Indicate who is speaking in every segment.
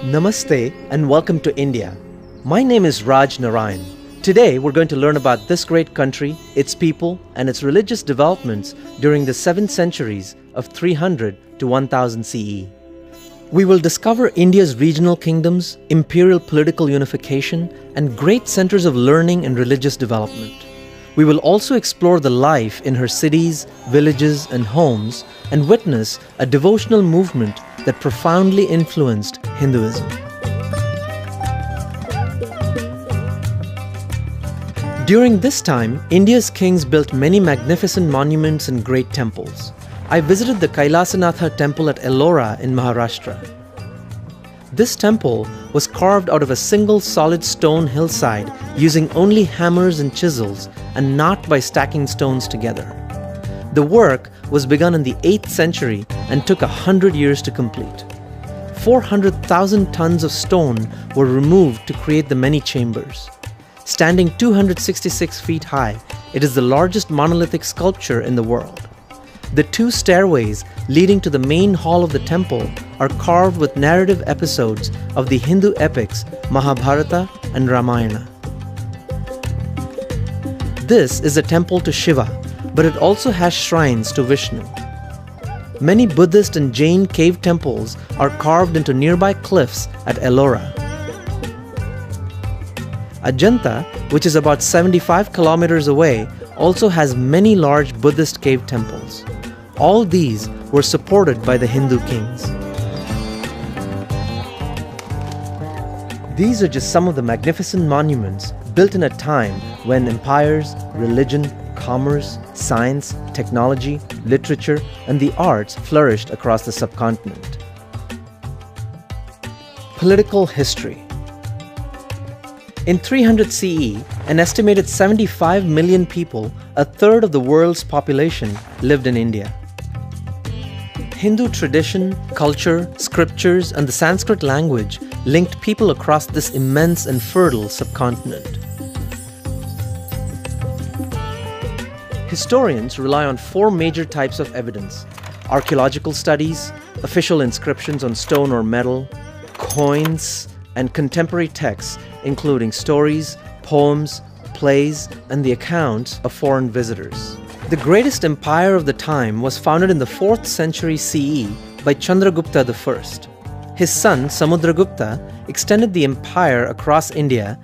Speaker 1: Namaste and welcome to India. My name is Raj Narayan. Today we're going to learn about this great country, its people, and its religious developments during the 7 centuries of 300 to 1000 CE. We will discover India's regional kingdoms, imperial political unification, and great centers of learning and religious development. We will also explore the life in her cities, villages, and homes, and witness a devotional movement that profoundly influenced Hinduism. During this time, India's kings built many magnificent monuments and great temples. I visited the Kailasanatha temple at Ellora in Maharashtra. This temple was carved out of a single solid stone hillside using only hammers and chisels and not by stacking stones together. The work was begun in the 8th century and took 100 years to complete. 400,000 tons of stone were removed to create the many chambers. Standing 266 feet high, it is the largest monolithic sculpture in the world. The 2 stairways leading to the main hall of the temple are carved with narrative episodes of the Hindu epics Mahabharata and Ramayana. This is a temple to Shiva, but it also has shrines to Vishnu. Many Buddhist and Jain cave temples are carved into nearby cliffs at Ellora. Ajanta, which is about 75 kilometers away, also has many large Buddhist cave temples. All these were supported by the Hindu kings. These are just some of the magnificent monuments built in a time when empires, religion, commerce, science, technology, literature, and the arts flourished across the subcontinent. Political history. In 300 CE, an estimated 75 million people, a third of the world's population, lived in India. Hindu tradition, culture, scriptures, and the Sanskrit language linked people across this immense and fertile subcontinent. Historians rely on 4 major types of evidence: archaeological studies, official inscriptions on stone or metal, coins, and contemporary texts including stories, poems, plays, and the accounts of foreign visitors. The greatest empire of the time was founded in the 4th century CE by Chandragupta I. His son Samudragupta extended the empire across India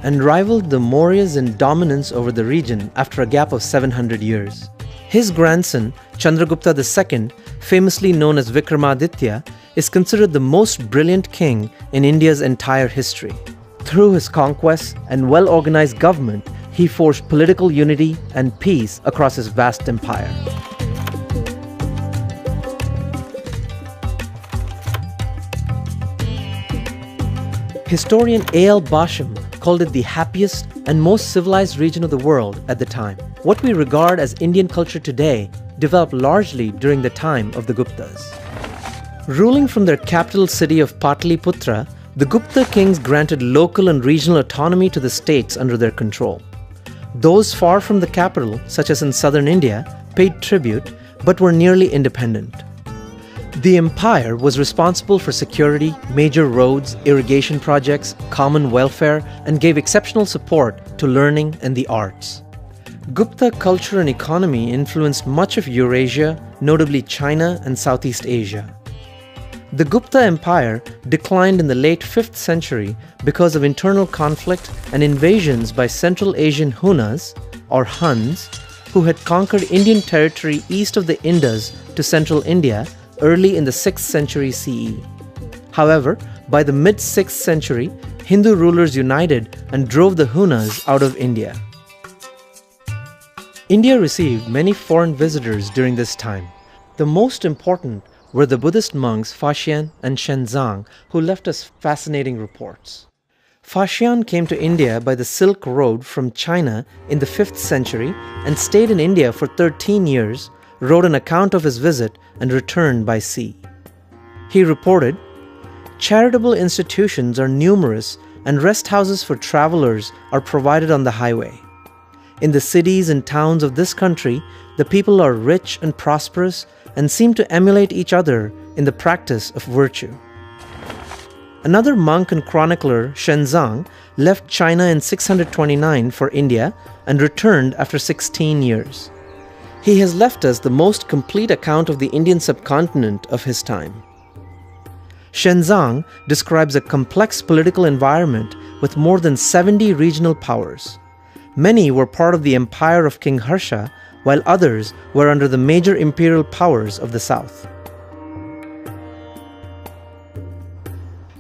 Speaker 1: and rivaled the Mauryas in dominance over the region after a gap of 700 years. His grandson, Chandragupta II, famously known as Vikramaditya, is considered the most brilliant king in India's entire history. Through his conquests and well-organized government, he forged political unity and peace across his vast empire. Historian A.L. Basham called it the happiest and most civilized region of the world at the time. What we regard as Indian culture today developed largely during the time of the Guptas. Ruling from their capital city of Pataliputra, the Gupta kings granted local and regional autonomy to the states under their control. Those far from the capital, such as in southern India, paid tribute but were nearly independent. The empire was responsible for security, major roads, irrigation projects, common welfare, and gave exceptional support to learning and the arts. Gupta culture and economy influenced much of Eurasia, notably China and Southeast Asia. The Gupta Empire declined in the late 5th century because of internal conflict and invasions by Central Asian Hunas, or Huns, who had conquered Indian territory east of the Indus to central India early in the 6th century CE. However, by the mid-6th century, Hindu rulers united and drove the Hunas out of India. India received many foreign visitors during this time. The most important were the Buddhist monks Faxian and Shenzang, who left us fascinating reports. Faxian came to India by the Silk Road from China in the 5th century and stayed in India for 13 years, wrote an account of his visit, and returned by sea. He reported, "Charitable institutions are numerous and rest houses for travelers are provided on the highway. In the cities and towns of this country, the people are rich and prosperous and seem to emulate each other in the practice of virtue. Another monk and chronicler, Shenzang, left China in 629 for India and returned after 16 years. He has left us the most complete account of the Indian subcontinent of his time. Shenzang describes a complex political environment with more than 70 regional powers. Many were part of the empire of King Harsha, while others were under the major imperial powers of the south.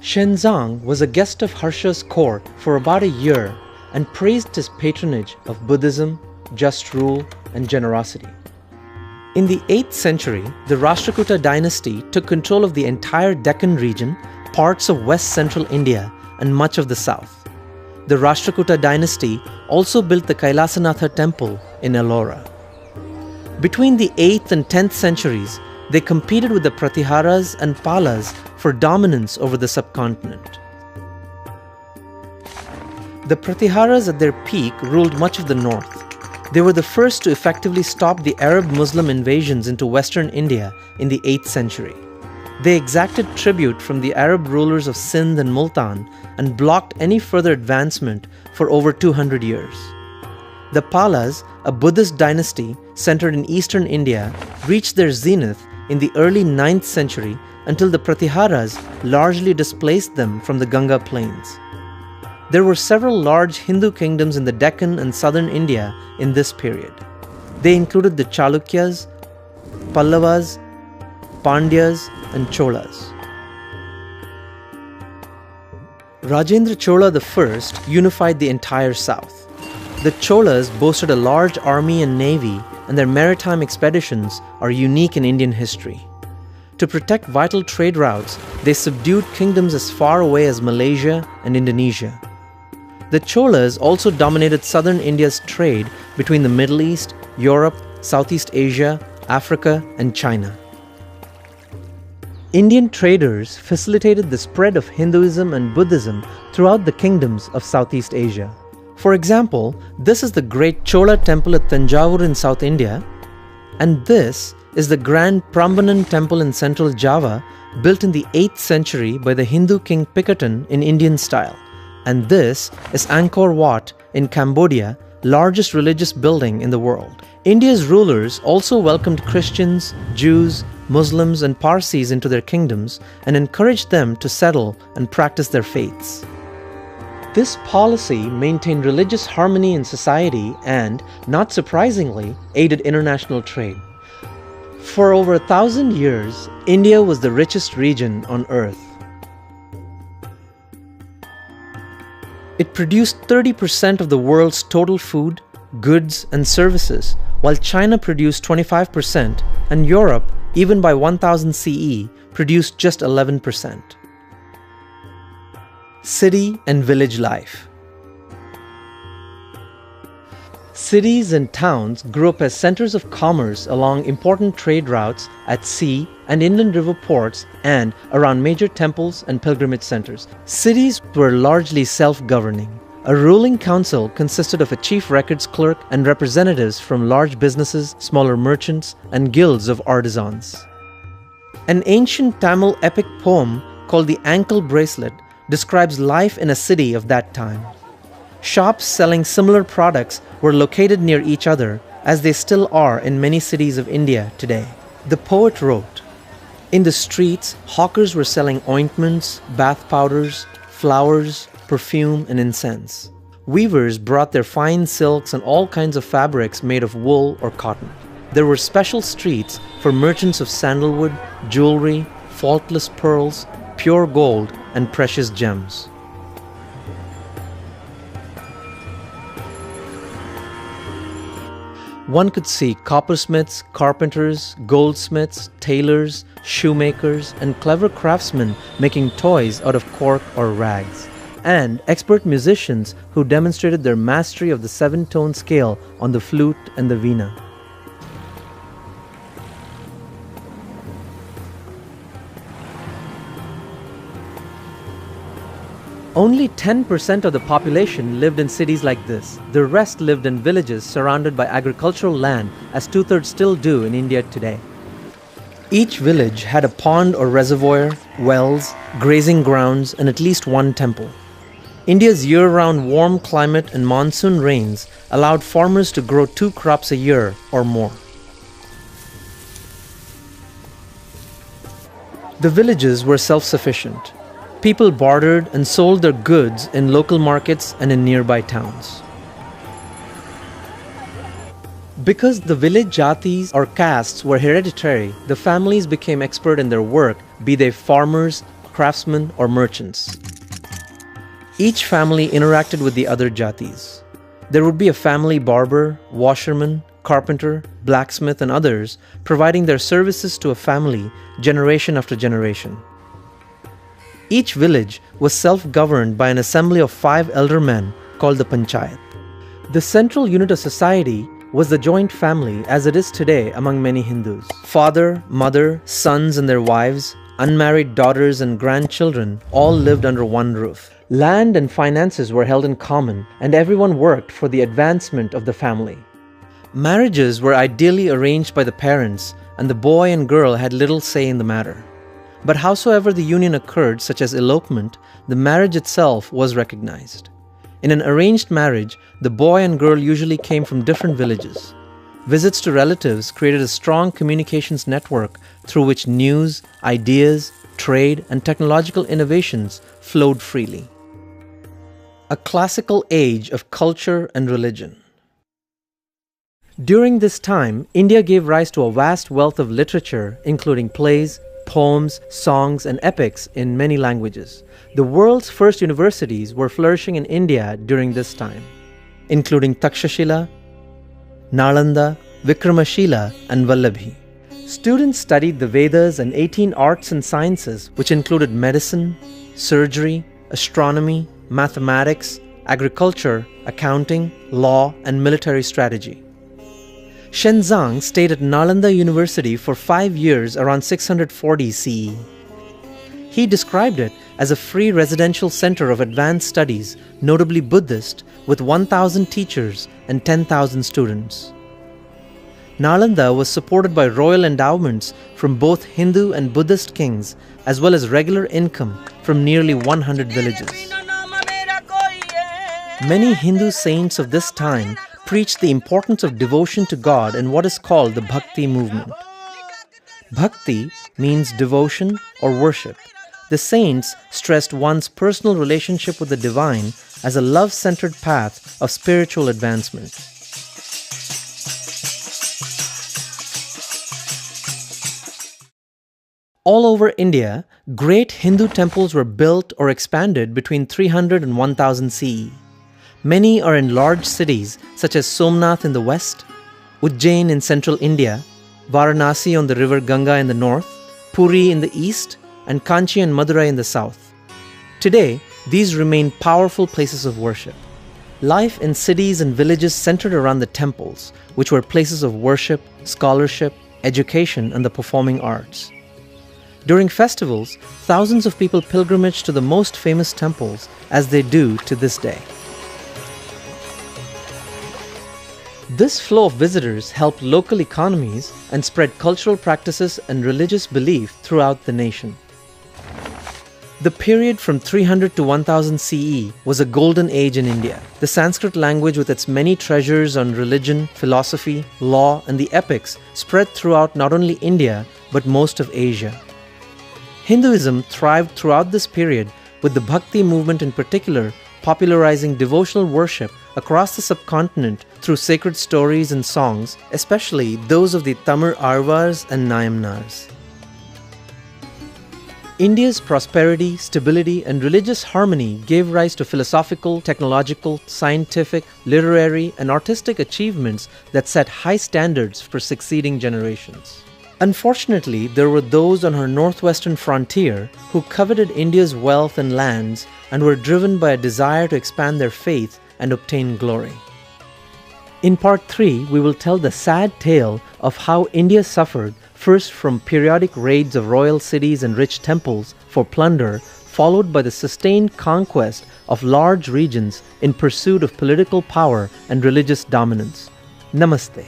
Speaker 1: Shenzang was a guest of Harsha's court for about a year and praised his patronage of Buddhism, just rule, and generosity. In the 8th century, the Rashtrakuta dynasty took control of the entire Deccan region, parts of west-central India, and much of the south. The Rashtrakuta dynasty also built the Kailasanatha temple in Ellora. Between the 8th and 10th centuries, they competed with the Pratiharas and Palas for dominance over the subcontinent. The Pratiharas at their peak ruled much of the north. They were the first to effectively stop the Arab-Muslim invasions into western India in the 8th century. They exacted tribute from the Arab rulers of Sindh and Multan and blocked any further advancement for over 200 years. The Palas, a Buddhist dynasty centered in eastern India, reached their zenith in the early 9th century until the Pratiharas largely displaced them from the Ganga plains. There were several large Hindu kingdoms in the Deccan and southern India in this period. They included the Chalukyas, Pallavas, Pandyas, and Cholas. Rajendra Chola I unified the entire south. The Cholas boasted a large army and navy, and their maritime expeditions are unique in Indian history. To protect vital trade routes, they subdued kingdoms as far away as Malaysia and Indonesia. The Cholas also dominated southern India's trade between the Middle East, Europe, Southeast Asia, Africa, and China. Indian traders facilitated the spread of Hinduism and Buddhism throughout the kingdoms of Southeast Asia. For example, this is the great Chola temple at Tanjavur in South India, and this is the grand Prambanan temple in central Java, built in the 8th century by the Hindu king Pikatan in Indian style. And this is Angkor Wat in Cambodia, largest religious building in the world. India's rulers also welcomed Christians, Jews, Muslims, and Parsis into their kingdoms and encouraged them to settle and practice their faiths. This policy maintained religious harmony in society and, not surprisingly, aided international trade. For over 1,000 years, India was the richest region on earth. It produced 30% of the world's total food, goods, and services, while China produced 25% and Europe, even by 1000 CE, produced just 11%. City and village life. Cities and towns grew up as centers of commerce along important trade routes at sea and inland river ports and around major temples and pilgrimage centers. Cities were largely self-governing. A ruling council consisted of a chief records clerk and representatives from large businesses, smaller merchants, and guilds of artisans. An ancient Tamil epic poem called the Ankle Bracelet describes life in a city of that time. Shops selling similar products were located near each other, as they still are in many cities of India today. The poet wrote, "In the streets, hawkers were selling ointments, bath powders, flowers, perfume, and incense. Weavers brought their fine silks and all kinds of fabrics made of wool or cotton. There were special streets for merchants of sandalwood, jewelry, faultless pearls, pure gold, and precious gems." One could see coppersmiths, carpenters, goldsmiths, tailors, shoemakers, and clever craftsmen making toys out of cork or rags, and expert musicians who demonstrated their mastery of the 7-tone scale on the flute and the veena. Only 10% of the population lived in cities like this. The rest lived in villages surrounded by agricultural land, as 2/3 still do in India today. Each village had a pond or reservoir, wells, grazing grounds, and at least one temple. India's year-round warm climate and monsoon rains allowed farmers to grow 2 crops a year or more. The villages were self-sufficient. People bartered and sold their goods in local markets and in nearby towns. Because the village jatis or castes were hereditary, the families became expert in their work, be they farmers, craftsmen, or merchants. Each family interacted with the other jatis. There would be a family barber, washerman, carpenter, blacksmith, and others providing their services to a family generation after generation. Each village was self-governed by an assembly of 5 elder men called the panchayat. The central unit of society was the joint family as it is today among many Hindus. Father, mother, sons and their wives, unmarried daughters and grandchildren all lived under one roof. Land and finances were held in common and everyone worked for the advancement of the family. Marriages were ideally arranged by the parents and the boy and girl had little say in the matter. But howsoever the union occurred, such as elopement, the marriage itself was recognized. In an arranged marriage, the boy and girl usually came from different villages. Visits to relatives created a strong communications network through which news, ideas, trade, and technological innovations flowed freely. A classical age of culture and religion. During this time, India gave rise to a vast wealth of literature, including plays, poems, songs, and epics in many languages. The world's first universities were flourishing in India during this time, including Takshashila, Nalanda, Vikramashila, and Vallabhi. Students studied the Vedas and 18 arts and sciences, which included medicine, surgery, astronomy, mathematics, agriculture, accounting, law, and military strategy. Shenzang stayed at Nalanda University for 5 years around 640 CE. He described it as a free residential center of advanced studies, notably Buddhist, with 1,000 teachers and 10,000 students. Nalanda was supported by royal endowments from both Hindu and Buddhist kings, as well as regular income from nearly 100 villages. Many Hindu saints of this time preached the importance of devotion to God in what is called the Bhakti movement. Bhakti means devotion or worship. The saints stressed one's personal relationship with the divine as a love-centered path of spiritual advancement. All over India, great Hindu temples were built or expanded between 300 and 1000 CE. Many are in large cities such as Somnath in the west, Ujjain in central India, Varanasi on the river Ganga in the north, Puri in the east, and Kanchi and Madurai in the south. Today, these remain powerful places of worship. Life in cities and villages centered around the temples, which were places of worship, scholarship, education, and the performing arts. During festivals, thousands of people pilgrimage to the most famous temples, as they do to this day. This flow of visitors helped local economies and spread cultural practices and religious belief throughout the nation. The period from 300 to 1000 CE was a golden age in India. The Sanskrit language with its many treasures on religion, philosophy, law, and the epics spread throughout not only India but most of Asia. Hinduism thrived throughout this period, with the Bhakti movement in particular popularizing devotional worship across the subcontinent through sacred stories and songs, especially those of the Tamil Arvars and Nayamnars. India's prosperity, stability, and religious harmony gave rise to philosophical, technological, scientific, literary, and artistic achievements that set high standards for succeeding generations. Unfortunately, there were those on her northwestern frontier who coveted India's wealth and lands and were driven by a desire to expand their faith and obtain glory. In part 3, we will tell the sad tale of how India suffered first from periodic raids of royal cities and rich temples for plunder, followed by the sustained conquest of large regions in pursuit of political power and religious dominance. Namaste.